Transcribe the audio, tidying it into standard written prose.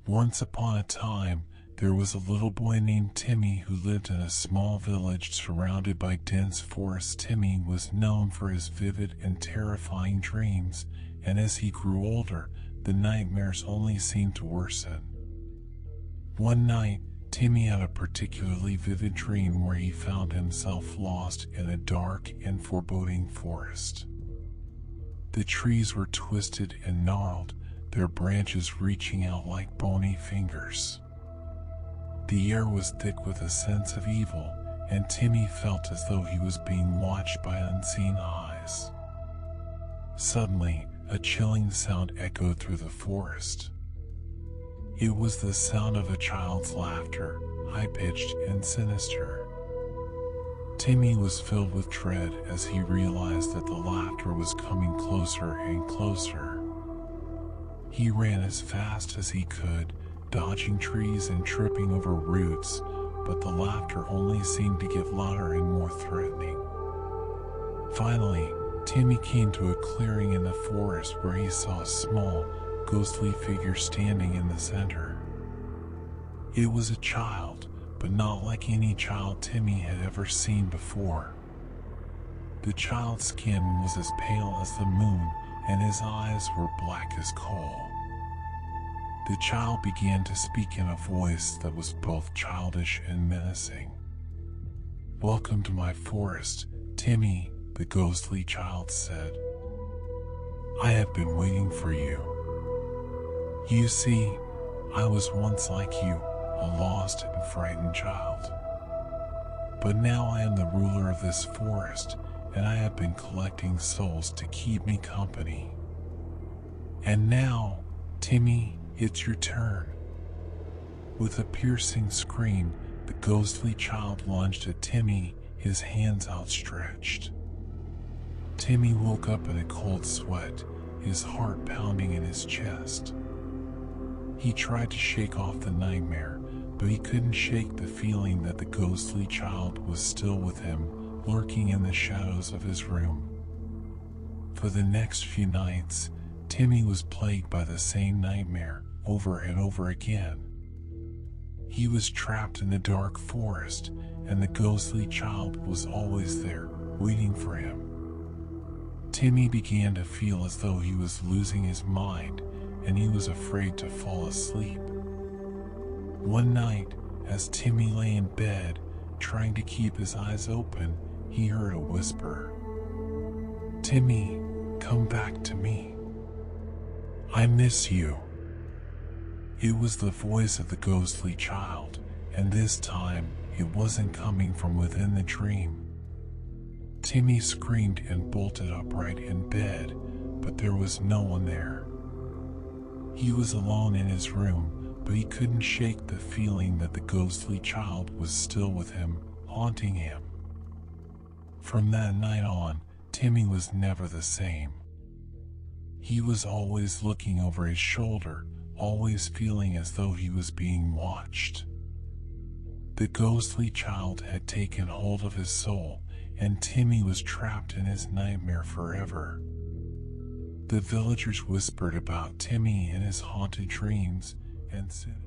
Once upon a time, there was a little boy named Timmy who lived in a small village surrounded by dense forests. Timmy was known for his vivid and terrifying dreams, and as he grew older, the nightmares only seemed to worsen. One night, Timmy had a particularly vivid dream where he found himself lost in a dark and foreboding forest. The trees were twisted and gnarled, their branches reaching out like bony fingers. The air was thick with a sense of evil, and Timmy felt as though he was being watched by unseen eyes. Suddenly, a chilling sound echoed through the forest. It was the sound of a child's laughter, high-pitched and sinister. Timmy was filled with dread as he realized that the laughter was coming closer and closer. He ran as fast as he could, dodging trees and tripping over roots, but the laughter only seemed to get louder and more threatening. Finally, Timmy came to a clearing in the forest where he saw a small, ghostly figure standing in the center. It was a child, but not like any child Timmy had ever seen before. The child's skin was as pale as the moon, and his eyes were black as coal. The child began to speak in a voice that was both childish and menacing. "Welcome to my forest, Timmy," the ghostly child said. "I have been waiting for you. You see, I was once like you, a lost and frightened child. But now I am the ruler of this forest, and I have been collecting souls to keep me company. And now, Timmy, it's your turn." With a piercing scream, the ghostly child lunged at Timmy, his hands outstretched. Timmy woke up in a cold sweat, his heart pounding in his chest. He tried to shake off the nightmare, but he couldn't shake the feeling that the ghostly child was still with him, lurking in the shadows of his room. For the next few nights, Timmy was plagued by the same nightmare, over and over again. He was trapped in the dark forest, and the ghostly child was always there, waiting for him. Timmy began to feel as though he was losing his mind, and he was afraid to fall asleep. One night, as Timmy lay in bed, trying to keep his eyes open, he heard a whisper. "Timmy, come back to me. I miss you." It was the voice of the ghostly child, and this time it wasn't coming from within the dream. Timmy screamed and bolted upright in bed, but there was no one there. He was alone in his room, but he couldn't shake the feeling that the ghostly child was still with him, haunting him. From that night on, Timmy was never the same. He was always looking over his shoulder, always feeling as though he was being watched. The ghostly child had taken hold of his soul, and Timmy was trapped in his nightmare forever. The villagers whispered about Timmy and his haunted dreams, and said